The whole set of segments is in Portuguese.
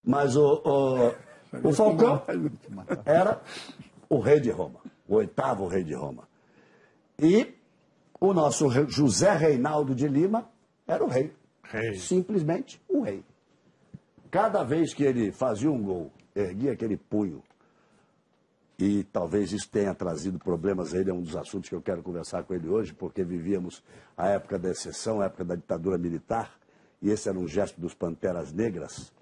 Mas o Falcão era o rei de Roma, o 8º rei de Roma. E o nosso José Reinaldo de Lima era o rei. Simplesmente o rei. Cada vez que ele fazia um gol, erguia aquele punho, e talvez isso tenha trazido problemas, ele é um dos assuntos que eu quero conversar com ele hoje, porque vivíamos a época da exceção, a época da ditadura militar, e esse era um gesto dos Panteras Negras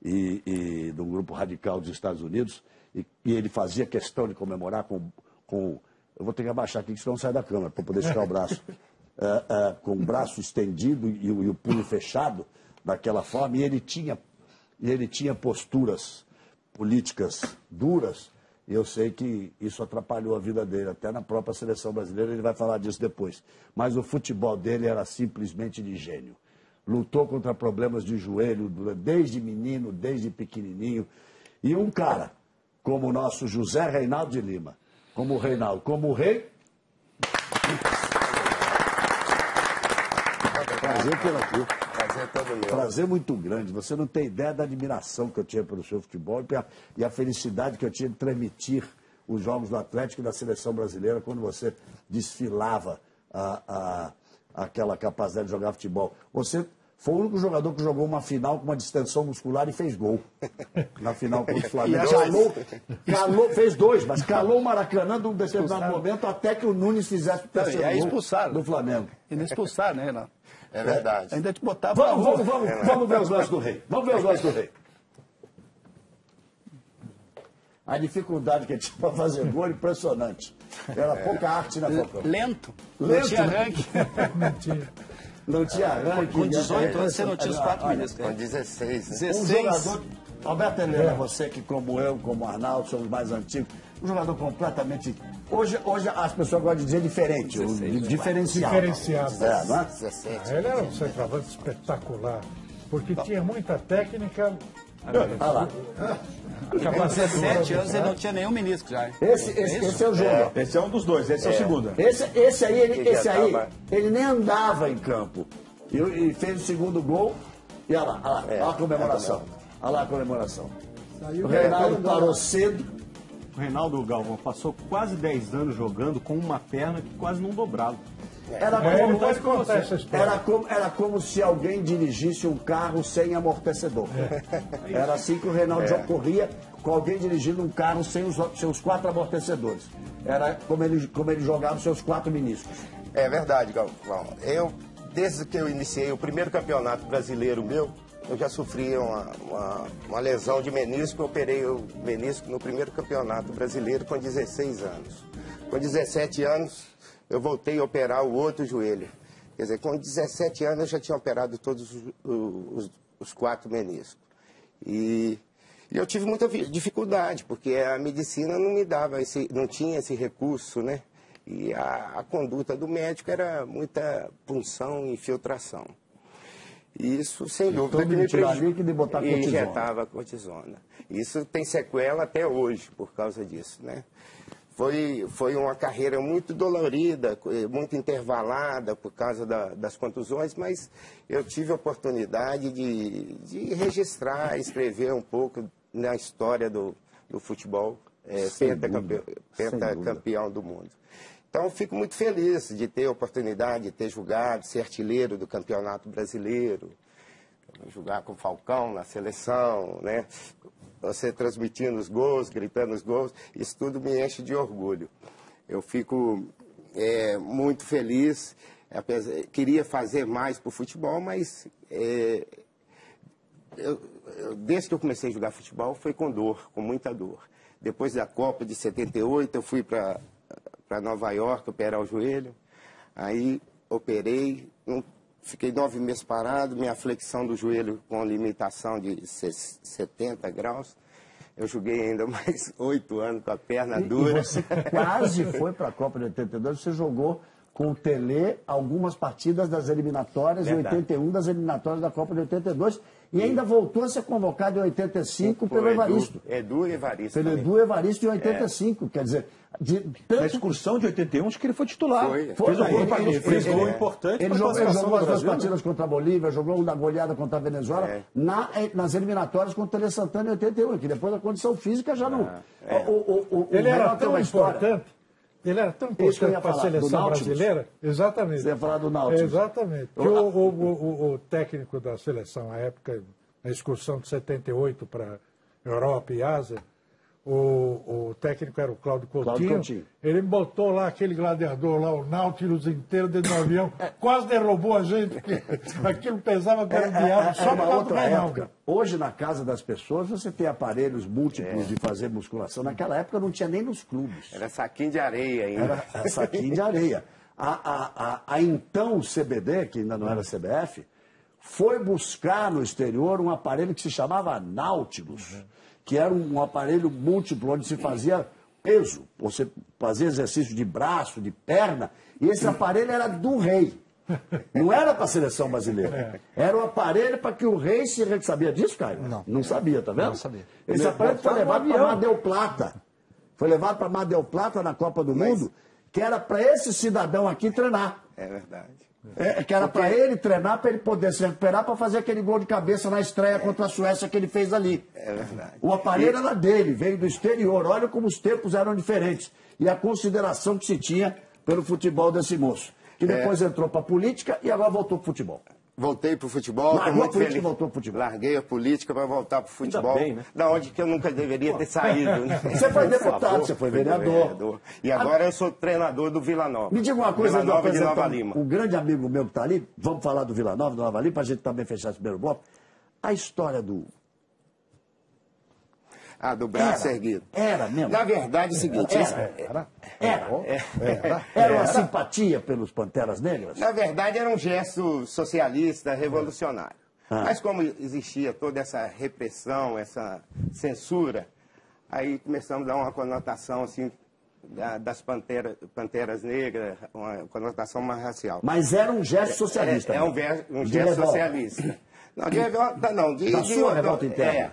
e do grupo radical dos Estados Unidos, e ele fazia questão de comemorar com eu vou ter que abaixar aqui, que senão sai da câmera, para poder esticar o braço, com o braço estendido e o punho fechado, daquela forma, e ele tinha posturas políticas duras, e eu sei que isso atrapalhou a vida dele, até na própria seleção brasileira, ele vai falar disso depois. Mas o futebol dele era simplesmente de gênio. Lutou contra problemas de joelho desde menino, desde pequenininho. E um cara como o nosso José Reinaldo de Lima, como o Reinaldo, como o rei... Prazer pelo aqui. Prazer todo meu. Prazer muito grande. Você não tem ideia da admiração que eu tinha pelo seu futebol e a felicidade que eu tinha de transmitir os jogos do Atlético e da seleção brasileira quando você desfilava aquela capacidade de jogar futebol. Você foi o único jogador que jogou uma final com uma distensão muscular e fez gol. Na final contra o Flamengo. Fez 2, mas calou o Maracanã num determinado momento até que o Nunes fizesse o terceiro gol do Flamengo. E não expulsaram, né, Renato? É verdade. Ainda te botava... Vamos ver os lances do rei. Vamos ver os lances do rei. A dificuldade que ele tinha para fazer gol era impressionante. Era pouca arte na Copa. Lento. Não tinha arranque. Não tinha arranque. Com 18 anos você não tinha os 4 minutos. Com 16. Né? 16. Um jogador... Alberto Helena, você que como eu, como o Arnaldo, somos mais antigos, um jogador completamente... Hoje as pessoas gostam de dizer diferente, 16, diferenciado. Diferenciado. Não é? 17. Ele era um centroavante espetacular, porque tinha muita técnica. Olha lá. Com 17 anos ele não tinha nenhum menisco já. Esse é o jogo. Esse é um dos dois, esse é o segundo. Esse aí, ele nem andava em campo. E fez o segundo gol. E olha lá, olha a comemoração. Olha lá a comemoração. O Reinaldo parou cedo. O Reinaldo Galvão passou quase 10 anos jogando com uma perna que quase não dobrava. Era como se alguém dirigisse um carro sem amortecedor. Era assim que o Reinaldo corria, com alguém dirigindo um carro sem os seus 4 amortecedores. Era como ele jogava os seus 4 meniscos. É verdade, Galvão. Desde que eu iniciei o primeiro campeonato brasileiro meu, eu já sofri uma lesão de menisco. Eu operei o menisco no primeiro campeonato brasileiro com 16 anos. Com 17 anos, eu voltei a operar o outro joelho. Quer dizer, com 17 anos eu já tinha operado todos os 4 meniscos. E eu tive muita dificuldade, porque a medicina não me dava não tinha esse recurso, né? E a conduta do médico era muita punção e infiltração. Isso, sem dúvida, que me prejudicava e injetava cortisona. Isso tem sequela até hoje por causa disso, né? Foi uma carreira muito dolorida, muito intervalada por causa das contusões, mas eu tive a oportunidade de registrar, escrever um pouco na história do futebol, pentacampeão do mundo. Então, eu fico muito feliz de ter a oportunidade de ter jogado, ser artilheiro do Campeonato Brasileiro, jogar com o Falcão na seleção, né? Você transmitindo os gols, gritando os gols, isso tudo me enche de orgulho. Eu fico muito feliz, queria fazer mais para o futebol, mas desde que eu comecei a jogar futebol foi com dor, com muita dor. Depois da Copa de 78, eu fui para Nova York operar o joelho, aí operei, fiquei 9 meses parado, minha flexão do joelho com limitação de 70 graus, eu joguei ainda mais 8 anos com a perna dura. E você quase foi para a Copa de 82, você jogou com o Tele algumas partidas das eliminatórias de 81, das eliminatórias da Copa de 82, e ainda voltou a ser convocado em 85 pelo Evaristo. Edu e Evaristo. Pelo Edu Evaristo em 85, quer dizer... Na excursão de 81, acho que ele foi titular. Fez um gol importante. Ele jogou as 2 partidas contra a Bolívia, jogou uma goleada contra a Venezuela, nas eliminatórias contra o Tele Santana em 81, que depois a condição física já não... Ele era tão importante. Ele era tão importante para a seleção brasileira. Exatamente. Você ia falar do Náutico. Exatamente. Que o técnico da seleção, à época, na excursão de 78 para Europa e Ásia, o técnico era o Cláudio Coutinho. Ele botou lá aquele gladiador lá, o Nautilus inteiro dentro do avião, quase derrubou a gente, porque aquilo pesava até o diabo, só uma outra época. Hoje, na casa das pessoas, você tem aparelhos múltiplos de fazer musculação. Naquela época não tinha nem nos clubes. Era saquinho de areia ainda. Era saquinho de areia. A então CBD, que ainda não era CBF, foi buscar no exterior um aparelho que se chamava Nautilus, que era um aparelho múltiplo, onde se fazia peso, você fazia exercício de braço, de perna, e esse aparelho era do rei. Não era para a seleção brasileira. Era um aparelho para que o rei se... Sabia disso, Caio? Não. Não sabia, tá vendo? Não sabia. Esse aparelho foi levado para Mar del Plata. Foi levado para Mar del Plata na Copa do Mundo, que era para esse cidadão aqui treinar. É verdade. Que era para ele treinar, para ele poder se recuperar, para fazer aquele gol de cabeça na estreia contra a Suécia que ele fez ali. É verdade. O aparelho era dele, veio do exterior. Olha como os tempos eram diferentes. E a consideração que se tinha pelo futebol desse moço. Que depois entrou para a política e agora voltou para o futebol. Voltei para o futebol. Largou a política e voltou para o futebol. Larguei a política para voltar para o futebol. Bem, né? Da onde que eu nunca deveria ter saído. Né? Você foi deputado, você foi vereador. E agora eu sou treinador do Vila Nova. Me diga uma coisa, Vila Nova de Nova Lima. Um grande amigo meu que está ali, vamos falar do Vila Nova, do Nova Lima, para a gente também fechar esse primeiro bloco. A história do... Do braço erguido. Era mesmo. Na verdade é o seguinte... Era uma simpatia pelos Panteras Negras? Na verdade era um gesto socialista, revolucionário. Mas como existia toda essa repressão, essa censura, aí começamos a dar uma conotação assim das panteras negras, uma conotação mais racial. Mas era um gesto socialista. Um gesto socialista. Não, da sua revolta interna.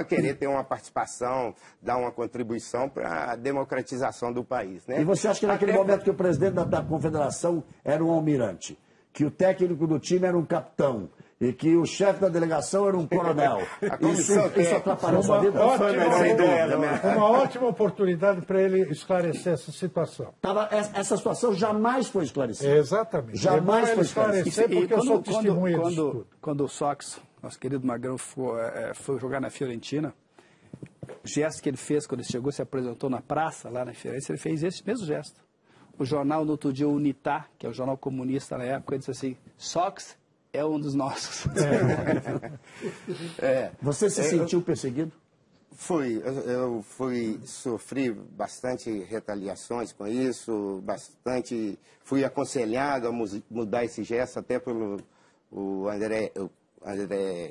Querer ter uma participação, dar uma contribuição para a democratização do país. Né? E você acha que naquele momento que o presidente da confederação era um almirante, que o técnico do time era um capitão, e que o chefe da delegação era um coronel, isso atrapalhou a sua vida? Uma ótima oportunidade para ele esclarecer essa situação. Essa situação jamais foi esclarecida. Exatamente. Jamais foi esclarecida. Porque eu sou testemunha disso tudo. Quando o Sox, nosso querido Magrão, foi jogar na Fiorentina, o gesto que ele fez quando ele chegou, se apresentou na praça, lá na Fiorentina, ele fez esse mesmo gesto. O jornal, no outro dia, o Unitá, que é o jornal comunista na época, ele disse assim, Sox é um dos nossos. Você se sentiu perseguido? Eu sofri bastante retaliações com isso, fui aconselhado a mudar esse gesto até pelo André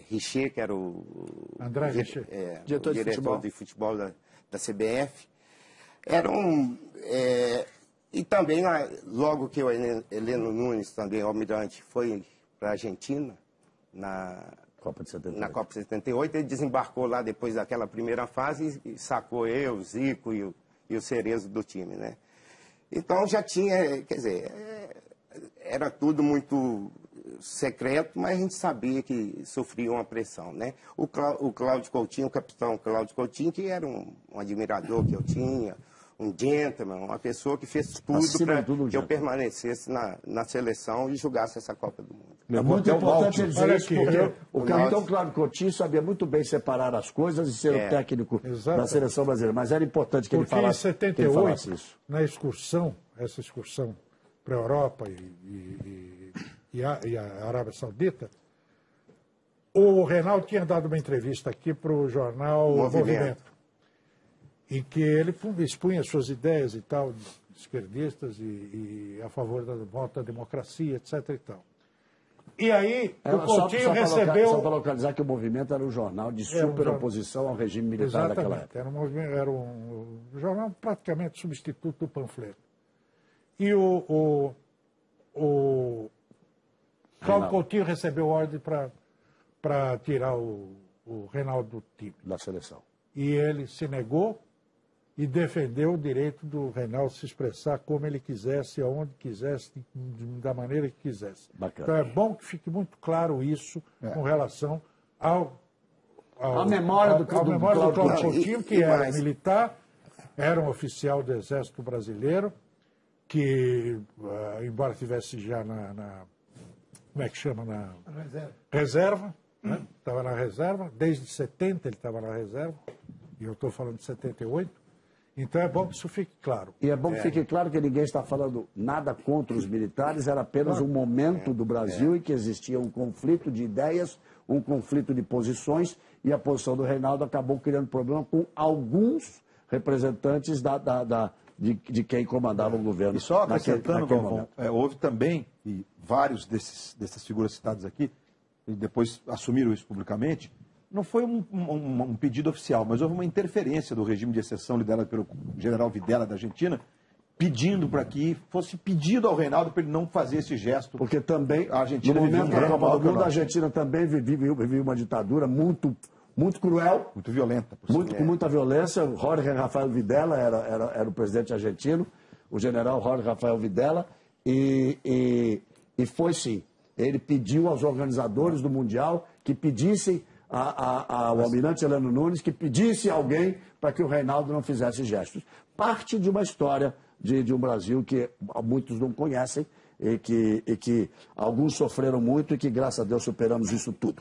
Richer, que era o diretor de futebol da CBF. E também, logo que o Heleno Nunes, também almirante, foi para a Argentina, na Copa de 78, ele desembarcou lá depois daquela primeira fase e sacou eu, o Zico e o Cerezo do time, né? Então já tinha, quer dizer, era tudo muito secreto, mas a gente sabia que sofria uma pressão, né? O Cláudio Coutinho, o capitão Cláudio Coutinho, que era um admirador que eu tinha, um gentleman, uma pessoa que fez tudo para que eu permanecesse na seleção e jogasse essa Copa do Mundo. É muito importante dizer isso, porque o capitão Cláudio Coutinho sabia muito bem separar as coisas e ser o técnico da seleção brasileira, mas era importante que ele falasse isso. Porque em 78, na excursão, essa excursão para a Europa e a Arábia Saudita, o Reinaldo tinha dado uma entrevista aqui para o jornal Movimento, em que ele expunha suas ideias e tal, esquerdistas e a favor da volta à democracia, etc. e tal. E aí, o Coutinho recebeu... Só para localizar que o Movimento era um jornal de superoposição ao regime militar daquela época. Era um jornal praticamente substituto do panfleto. E o o Cláudio Coutinho recebeu ordem para tirar o Reinaldo do time. Da seleção. E ele se negou e defendeu o direito do Reinaldo se expressar como ele quisesse, aonde quisesse, da maneira que quisesse. Bacana. Então é bom que fique muito claro isso com relação A memória do Cláudio Coutinho, que era militar, era um oficial do Exército Brasileiro, que, embora estivesse já como é que chama? Na reserva. Né? Estava na reserva, desde 70 ele estava na reserva, e eu estou falando de 78. Então é bom que isso fique claro. E é bom que fique claro que ninguém está falando nada contra os militares, era apenas um momento do Brasil em que existia um conflito de ideias, um conflito de posições, e a posição do Reinaldo acabou criando problema com alguns representantes de quem comandava o governo. E só acrescentando, naquele Galvão, houve também, e vários dessas figuras citadas aqui, e depois assumiram isso publicamente, não foi um pedido oficial, mas houve uma interferência do regime de exceção liderado pelo general Videla da Argentina, pedindo para que fosse pedido ao Reinaldo para ele não fazer esse gesto. Porque também, a Argentina no momento da Copa do Mundo, a a Argentina também vivia uma ditadura muito cruel. muito violenta. Com muita violência. O Jorge Rafael Videla era o presidente argentino, o general Jorge Rafael Videla, e foi sim. Ele pediu aos organizadores do Mundial que pedissem ao almirante Heleno Nunes que pedisse alguém para que o Reinaldo não fizesse gestos. Parte de uma história de um Brasil que muitos não conhecem e que alguns sofreram muito e que, graças a Deus, superamos isso tudo.